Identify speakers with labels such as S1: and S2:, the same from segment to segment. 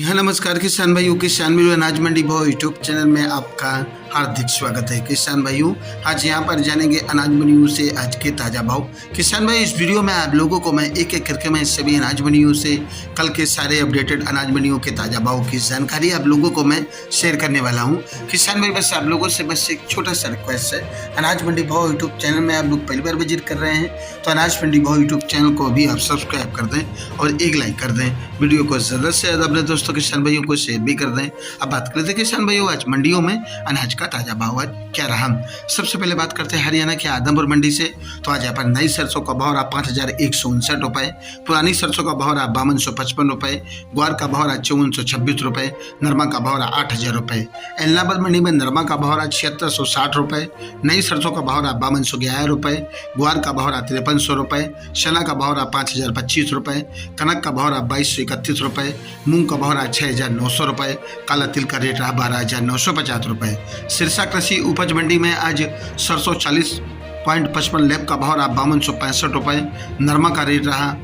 S1: जी हाँ, नमस्कार किसान भाइयों। किसान भाइयों, अनाज मंडी भाव यूट्यूब चैनल में आपका हार्दिक स्वागत है। किसान भाइयों, आज यहाँ पर जानेंगे अनाज मंडियों से आज के ताज़ा भाव। किसान भाई, इस वीडियो में आप लोगों को मैं एक एक करके मैं सभी अनाज मंडियों से कल के सारे अपडेटेड अनाज मंडियों के ताज़ा भाव की जानकारी आप लोगों को मैं शेयर करने वाला हूँ। किसान भाई, बस आप लोगों से बस एक छोटा सा रिक्वेस्ट है, अनाज मंडी भाव यूट्यूब चैनल में आप लोग पहली बार विजिट कर रहे हैं तो अनाज मंडी भाव यूट्यूब चैनल को भी आप सब्सक्राइब कर दें और एक लाइक कर दें। वीडियो को ज़्यादा से ज़्यादा अपने दोस्तों किसान भाइयों को शेयर भी कर दें। अब बात करते हैं किसान भाइयों, आज मंडियों में अनाज का ताज़ा भाव आज क्या रहा। सबसे पहले बात करते हैं हरियाणा के आदमपुर मंडी से। तो आज यहाँ पर नई सरसों का भाव रहा 5,159 रुपये, पुरानी सरसों का भाव रहा 5255 रुपये, ग्वार का भाव रहा 5426 रुपये, नरमा का भाव रहा 8,000 रुपये। इलाहाबाद मंडी में नरमा का भाव रहा 7660 रुपये, नई सरसों का भाव रहा 5211 रुपये, ग्वार का भाव रहा 5300 रुपये, चना का भाव रहा 5,025 रुपये, कनक का भाव रहा 2231 रुपये, मूंग का भाव रहा 6,900 रुपये, काला तिल का रेट रहा 12,950 रुपये। सिरसा कृषि उपज मंडी में आज सरसों 40.55 लैब का भाव रहा 5265 रुपये, नरमा का रेट रहा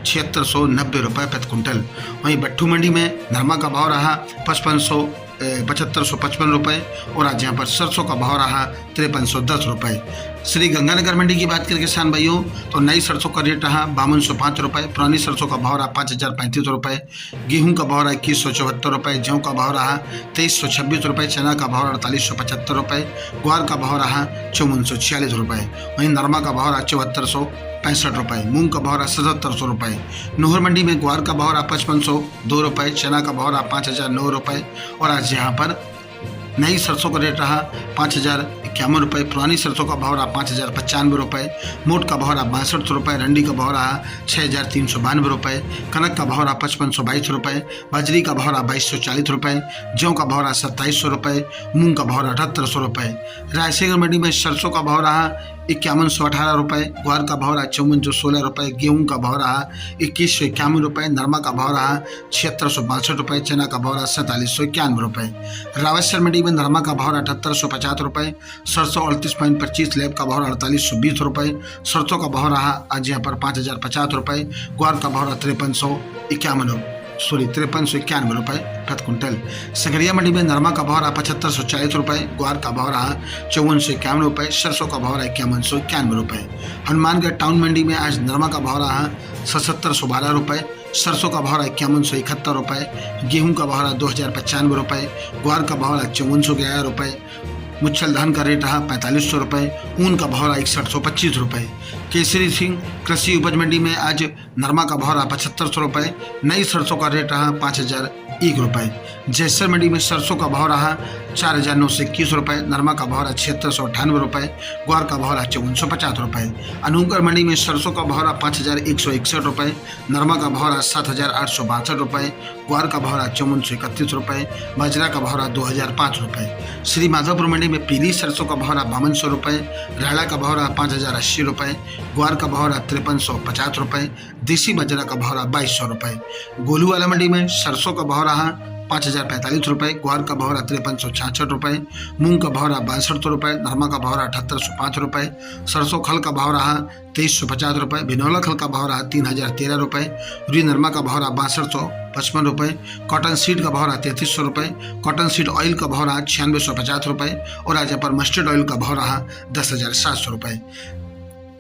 S1: 7690 रुपये प्रति कुंटल। वहीं बट्ठू मंडी में नरमा का भाव रहा 7555 रुपये और आज यहाँ पर सरसों का भाव रहा 5310 रुपये। श्री गंगानगर मंडी की बात करें किसान भाइयों, तो नई सरसों का रेट रहा 5205 रुपये, पुरानी सरसों का भाव रहा 5035 रुपये, गेहूं का भाव रहा 2174 रुपये, जौ का भाव रहा 2326 रुपये, चना का भाव रहा 4875 रुपये, ग्वार का भाव रहा 5446 रुपये। वहीं नरमा का भाव रहा 7465 रुपये, मूंग का भाव रहा 7700 रुपये। नोहर मंडी में ग्वार का भाव रहा 5502 रुपये, चना का भाव रहा 5009 रुपये और आज यहाँ पर नई सरसों का रेट रहा 5,051 रुपये, पुरानी सरसों का भाव रहा 5,095 रुपये, मोट का भाव रहा 62 रुपये, रंडी का भाव रहा 6,392 रुपये, कनक का भाव रहा 5522 रुपये, बाजरी का भाव रहा 2240 रुपये, जौ का भाव रहा 2700 रुपये, मूंग का भाव रहा 7800 रुपये। रायसेन मंडी में सरसों का भाव रहा 5118 रुपये, ग्वार का भाव रहा 5416 रुपये, गेहूं का भाव रहा 2151 रुपये, नरमा का भाव रहा 7662 रुपये, चना का भाव रहा 4791 रुपये। रावतसर मंडी में नरमा का भाव रहा 7850 रुपये, सरसों 38.25 लैब का भाव रहा 4820 रुपये, सरसों का भाव रहा आज यहाँ पर 5050 रुपये, ग्वार का भाव रहा 5391 रुपये प्रति कुंटल। संगरिया मंडी में नरमा का भाव रहा 7540 रुपये, ग्वार का भाव रहा 5451 रुपये, सरसों का भाव रहा 5191 रुपये। हनुमानगढ़ टाउन मंडी में आज नरमा का भाव रहा 7712 रुपये, सरसों का भाव रहा 5171 रुपये, गेहूं का भाव रहा 2095 रुपये, ग्वार का भाव रहा 5411 रुपये, मुच्छल धान का रेट रहा 4500 रुपये, ऊन का भाव रहा 6125 रुपये। केसरी सिंह कृषि उपज मंडी में आज नरमा का भाव रहा 7500 रुपये, नई सरसों का रेट रहा 5001 रुपये। जैसर मंडी में सरसों का भाव रहा 4,921 रुपये, नरमा का भाव रहा 7698 रुपये, ग्वार का भाव रहा 5450 रुपये। अनूपगढ़ मंडी में सरसों का भाव रहा 5161 रुपये, नरमा का भाव रहा 7862 रुपये, ग्वार का भाव रहा 5431 रुपये, बाजरा का भाव रहा 2005 रुपये। श्री माधोपुर मंडी में पीली सरसों का भाव रहा 5200 रुपये, रायला का भाव रहा 5080 रुपये, ग्वार का भाव रहा 5350 रुपये, देसी बाजरा का भाव रहा 2200 रुपये। गोलूवाला मंडी में सरसों का भाव रहा 5045 रुपये, ग्वार का भाव रहा 5366 रुपये, मूंग का भाव रहा 6200 रुपये, नरमा का भाव रहा 7805 रुपये, सरसों खल का भाव रहा 2350 रुपये, भिनौला खल का भाव रहा 3013 रुपये, रुई नरमा का भाव रहा 6255 रुपये, कॉटन सीड का भाव रहा 3300 रुपये, कॉटन सीड ऑयल का भाव रहा 9650 रुपये और आज पर मस्टर्ड ऑयल का भाव रहा 10,700 रुपये।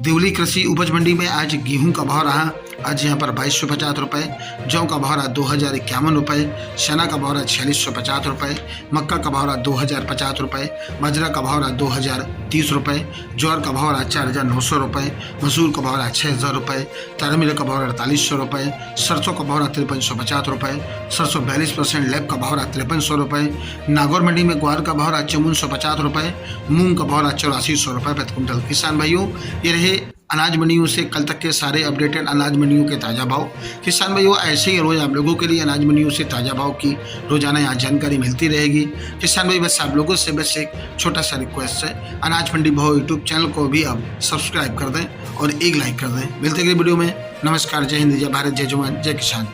S1: देवली कृषि उपज मंडी में आज गेहूं का भाव रहा आज यहाँ पर 2250 रुपये, जौ का भाव रहा 2051 रुपये, चना का भाव रहा 4650 रुपये, मक्का का भाव रहा 2050 रुपये, बाजरा का भाव रहा 2030 रुपये, ज्वार का भाव रहा 4900 रुपये, मसूर का भाव रहा 6000 रुपये, तारमिल का भाव रहा 4800 रुपये, सरसों का भाव रहा 5350 रुपये, सरसों 42% लैब का भाव रहा 5300 रुपये। नागौर मंडी में ग्वार का भाव रहा 5450 रुपये, मूंग का भाव रहा 8400 रुपये प्रति कुंटल। किसान भाइयों, ये रहे अनाज मंडियों से कल तक के सारे अपडेटेड अनाज मंडियों के ताज़ा भाव। किसान भाइयों, ऐसे ही रोज़ आप लोगों के लिए अनाज मंडियों से ताज़ा भाव की रोजाना यहाँ जानकारी मिलती रहेगी। किसान भाई, बस आप लोगों से बस एक छोटा सा रिक्वेस्ट है, अनाज मंडी भाव यूट्यूब चैनल को भी आप सब्सक्राइब कर दें और एक लाइक कर दें। मिलते अगली वीडियो में। नमस्कार, जय हिंद, जय भारत, जय जवान, जय किसान।